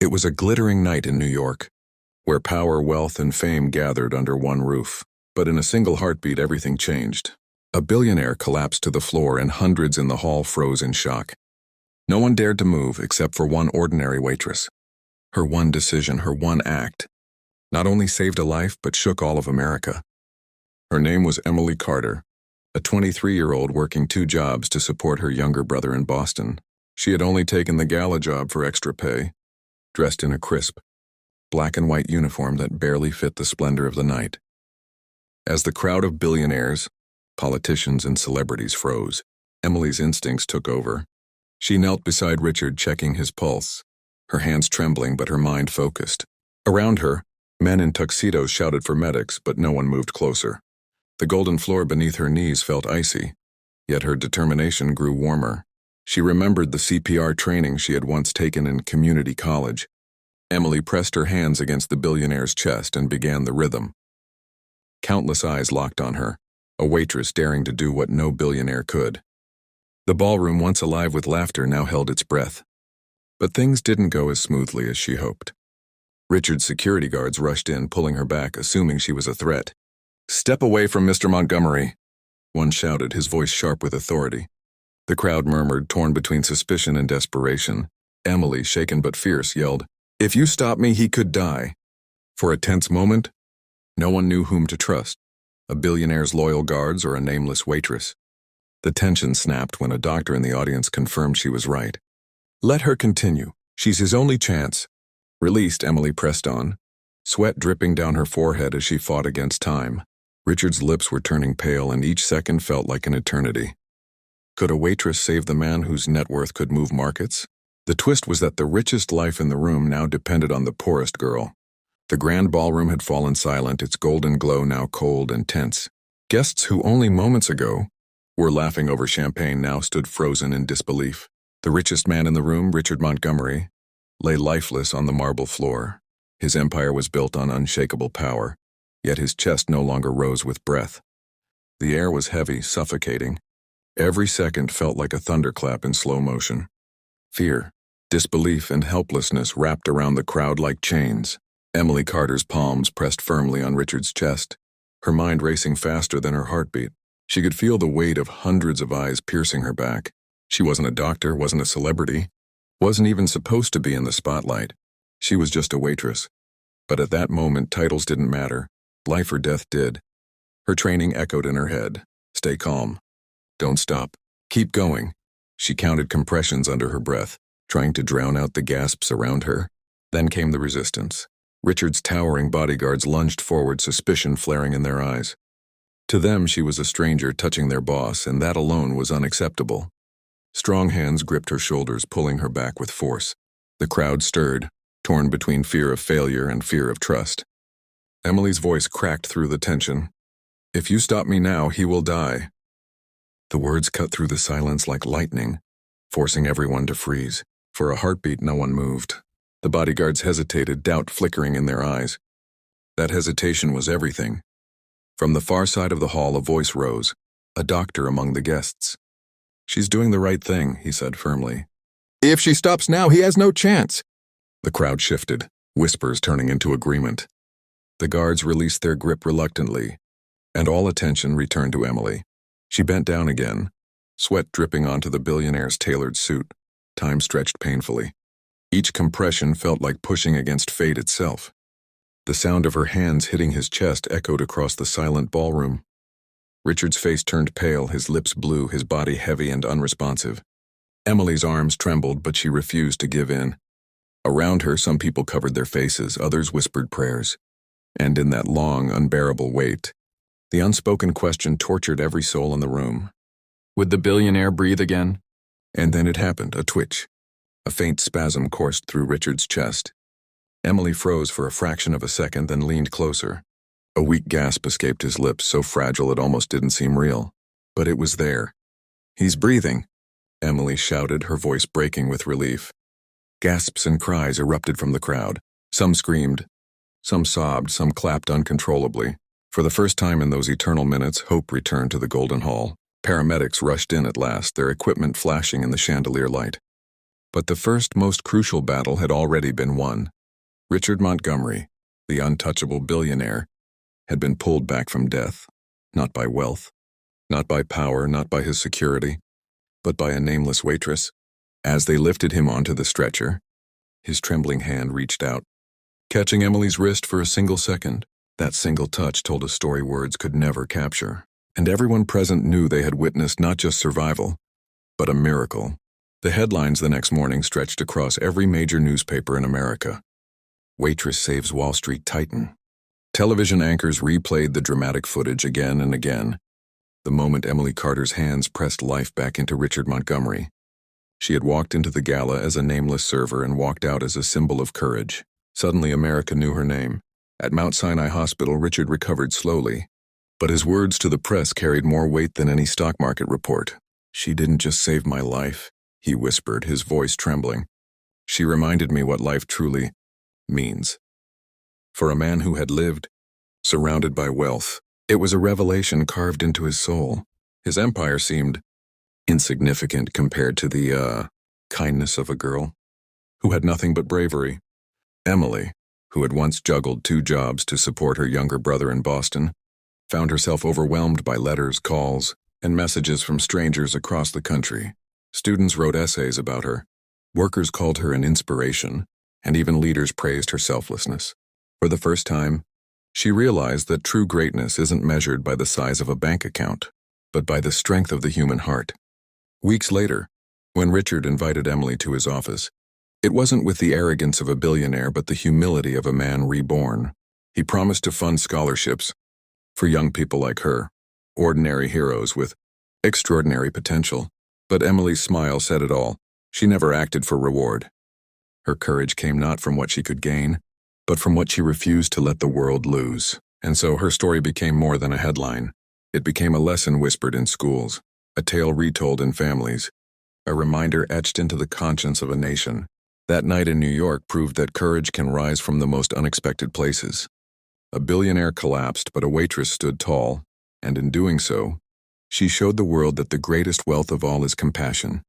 It was a glittering night in New York, where power, wealth, and fame gathered under one roof. But in a single heartbeat, everything changed. A billionaire collapsed to the floor and hundreds in the hall froze in shock. No one dared to move except for one ordinary waitress. Her one decision, her one act, not only saved a life but shook all of America. Her name was Emily Carter, a 23-year-old working 2 jobs to support her younger brother in Boston. She had only taken the gala job for extra pay, dressed in a crisp, black and white uniform that barely fit the splendor of the night. As the crowd of billionaires, politicians, and celebrities froze, Emily's instincts took over. She knelt beside Richard, checking his pulse, her hands trembling but her mind focused. Around her, men in tuxedos shouted for medics, but no one moved closer. The golden floor beneath her knees felt icy, yet her determination grew warmer. She remembered the CPR training she had once taken in community college. Emily pressed her hands against the billionaire's chest and began the rhythm. Countless eyes locked on her, a waitress daring to do what no billionaire could. The ballroom, once alive with laughter, now held its breath. But things didn't go as smoothly as she hoped. Richard's security guards rushed in, pulling her back, assuming she was a threat. "Step away from Mr. Montgomery," one shouted, his voice sharp with authority. The crowd murmured, torn between suspicion and desperation. Emily, shaken but fierce, yelled, "If you stop me, he could die." For a tense moment, no one knew whom to trust, a billionaire's loyal guards or a nameless waitress. The tension snapped when a doctor in the audience confirmed she was right. "Let her continue. She's his only chance." Released, Emily pressed on, sweat dripping down her forehead as she fought against time. Richard's lips were turning pale, and each second felt like an eternity. Could a waitress save the man whose net worth could move markets? The twist was that the richest life in the room now depended on the poorest girl. The grand ballroom had fallen silent, its golden glow now cold and tense. Guests who only moments ago were laughing over champagne now stood frozen in disbelief. The richest man in the room, Richard Montgomery, lay lifeless on the marble floor. His empire was built on unshakable power, yet his chest no longer rose with breath. The air was heavy, suffocating. Every second felt like a thunderclap in slow motion. Fear, disbelief, and helplessness wrapped around the crowd like chains. Emily Carter's palms pressed firmly on Richard's chest, her mind racing faster than her heartbeat. She could feel the weight of hundreds of eyes piercing her back. She wasn't a doctor, wasn't a celebrity, wasn't even supposed to be in the spotlight. She was just a waitress. But at that moment, titles didn't matter. Life or death did. Her training echoed in her head. Stay calm. Don't stop. Keep going. She counted compressions under her breath, trying to drown out the gasps around her. Then came the resistance. Richard's towering bodyguards lunged forward, suspicion flaring in their eyes. To them, she was a stranger touching their boss, and that alone was unacceptable. Strong hands gripped her shoulders, pulling her back with force. The crowd stirred, torn between fear of failure and fear of trust. Emily's voice cracked through the tension. "If you stop me now, he will die." The words cut through the silence like lightning, forcing everyone to freeze. For a heartbeat, no one moved. The bodyguards hesitated, doubt flickering in their eyes. That hesitation was everything. From the far side of the hall, a voice rose, a doctor among the guests. "She's doing the right thing," he said firmly. "If she stops now, he has no chance." The crowd shifted, whispers turning into agreement. The guards released their grip reluctantly, and all attention returned to Emily. She bent down again, sweat dripping onto the billionaire's tailored suit. Time stretched painfully. Each compression felt like pushing against fate itself. The sound of her hands hitting his chest echoed across the silent ballroom. Richard's face turned pale, his lips blue, his body heavy and unresponsive. Emily's arms trembled, but she refused to give in. Around her, some people covered their faces, others whispered prayers. And in that long, unbearable wait, the unspoken question tortured every soul in the room. Would the billionaire breathe again? And then it happened, a twitch. A faint spasm coursed through Richard's chest. Emily froze for a fraction of a second, then leaned closer. A weak gasp escaped his lips, so fragile it almost didn't seem real. But it was there. "He's breathing," Emily shouted, her voice breaking with relief. Gasps and cries erupted from the crowd. Some screamed, some sobbed, some clapped uncontrollably. For the first time in those eternal minutes, hope returned to the Golden Hall. Paramedics rushed in at last, their equipment flashing in the chandelier light. But the first, most crucial battle had already been won. Richard Montgomery, the untouchable billionaire, had been pulled back from death, not by wealth, not by power, not by his security, but by a nameless waitress. As they lifted him onto the stretcher, his trembling hand reached out, catching Emily's wrist for a single second. That single touch told a story words could never capture, and everyone present knew they had witnessed not just survival, but a miracle. The headlines the next morning stretched across every major newspaper in America. Waitress saves Wall Street titan. Television anchors replayed the dramatic footage again and again. The moment Emily Carter's hands pressed life back into Richard Montgomery. She had walked into the gala as a nameless server and walked out as a symbol of courage. Suddenly, America knew her name. At Mount Sinai Hospital, Richard recovered slowly, but his words to the press carried more weight than any stock market report. "She didn't just save my life," he whispered, his voice trembling. "She reminded me what life truly means." For a man who had lived, surrounded by wealth, it was a revelation carved into his soul. His empire seemed insignificant compared to the, kindness of a girl who had nothing but bravery. Emily, who had once juggled 2 jobs to support her younger brother in Boston, found herself overwhelmed by letters, calls, and messages from strangers across the country. Students wrote essays about her. Workers called her an inspiration, and even leaders praised her selflessness. For the first time, she realized that true greatness isn't measured by the size of a bank account, but by the strength of the human heart. Weeks later, when Richard invited Emily to his office, it wasn't with the arrogance of a billionaire but the humility of a man reborn. He promised to fund scholarships for young people like her, ordinary heroes with extraordinary potential. But Emily's smile said it all. She never acted for reward. Her courage came not from what she could gain, but from what she refused to let the world lose. And so her story became more than a headline. It became a lesson whispered in schools, a tale retold in families, a reminder etched into the conscience of a nation. That night in New York proved that courage can rise from the most unexpected places. A billionaire collapsed, but a waitress stood tall, and in doing so, she showed the world that the greatest wealth of all is compassion.